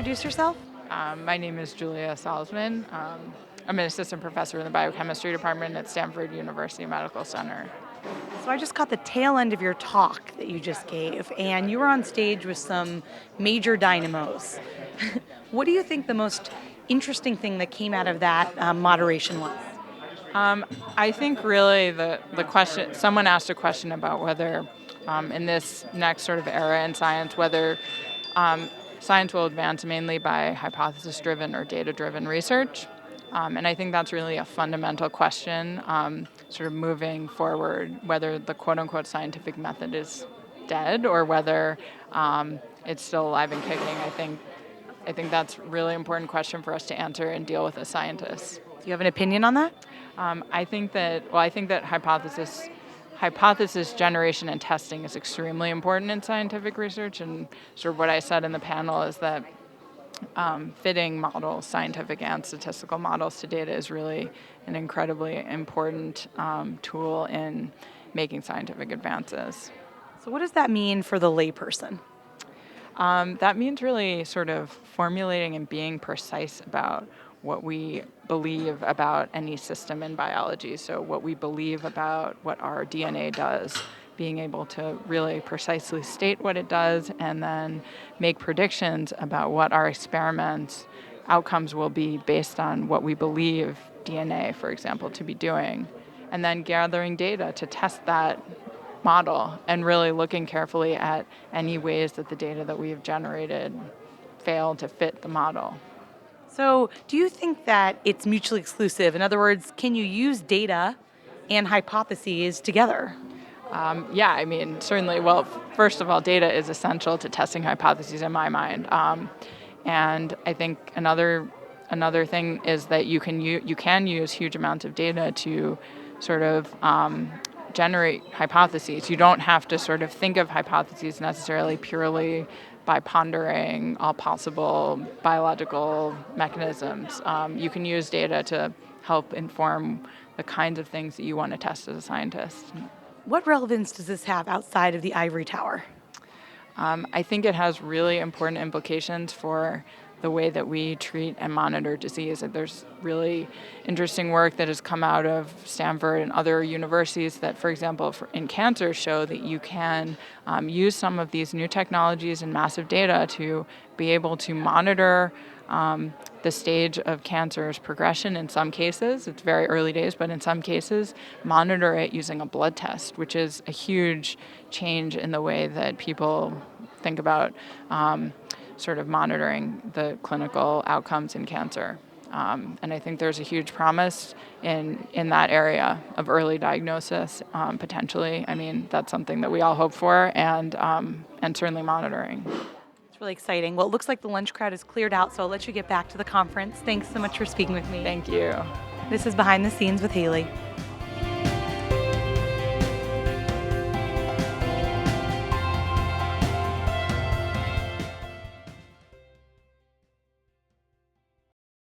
introduce yourself? My name is Julia Salzman. I'm an assistant professor in the biochemistry department at Stanford University Medical Center. So I just caught the tail end of your talk that you just gave, and you were on stage with some major dynamos. What do you think the most interesting thing that came out of that moderation was? I think really the question, someone asked a question about whether in this next sort of era in science, whether science will advance mainly by hypothesis-driven or data-driven research. And I think that's really a fundamental question, sort of moving forward, whether the quote-unquote scientific method is dead or whether it's still alive and kicking. I think that's a really important question for us to answer and deal with as scientists. Do you have an opinion on that? I think that hypothesis generation and testing is extremely important in scientific research, and sort of what I said in the panel is that fitting models, scientific and statistical models to data is really an incredibly important tool in making scientific advances. So what does that mean for the layperson? That means really sort of formulating and being precise about what we believe about any system in biology. So what we believe about what our DNA does, being able to really precisely state what it does and then make predictions about what our experiments outcomes will be based on what we believe DNA, for example, to be doing. And then gathering data to test that model and really looking carefully at any ways that the data that we have generated fail to fit the model. So do you think that it's mutually exclusive? In other words, can you use data and hypotheses together? Yeah, I mean, certainly. Well, first of all, data is essential to testing hypotheses in my mind. And I think another thing is that you can use huge amounts of data to sort of generate hypotheses. You don't have to sort of think of hypotheses necessarily purely by pondering all possible biological mechanisms. You can use data to help inform the kinds of things that you want to test as a scientist. What relevance does this have outside of the ivory tower? I think it has really important implications for the way that we treat and monitor disease. There's really interesting work that has come out of Stanford and other universities that, for example, in cancer show that you can use some of these new technologies and massive data to be able to monitor the stage of cancer's progression in some cases. It's very early days, but in some cases, monitor it using a blood test, which is a huge change in the way that people think about sort of monitoring the clinical outcomes in cancer. And I think there's a huge promise in that area of early diagnosis, potentially. I mean, that's something that we all hope for, and certainly monitoring. It's really exciting. Well, it looks like the lunch crowd is cleared out, so I'll let you get back to the conference. Thanks so much for speaking with me. Thank you. This is Behind the Scenes with Haley.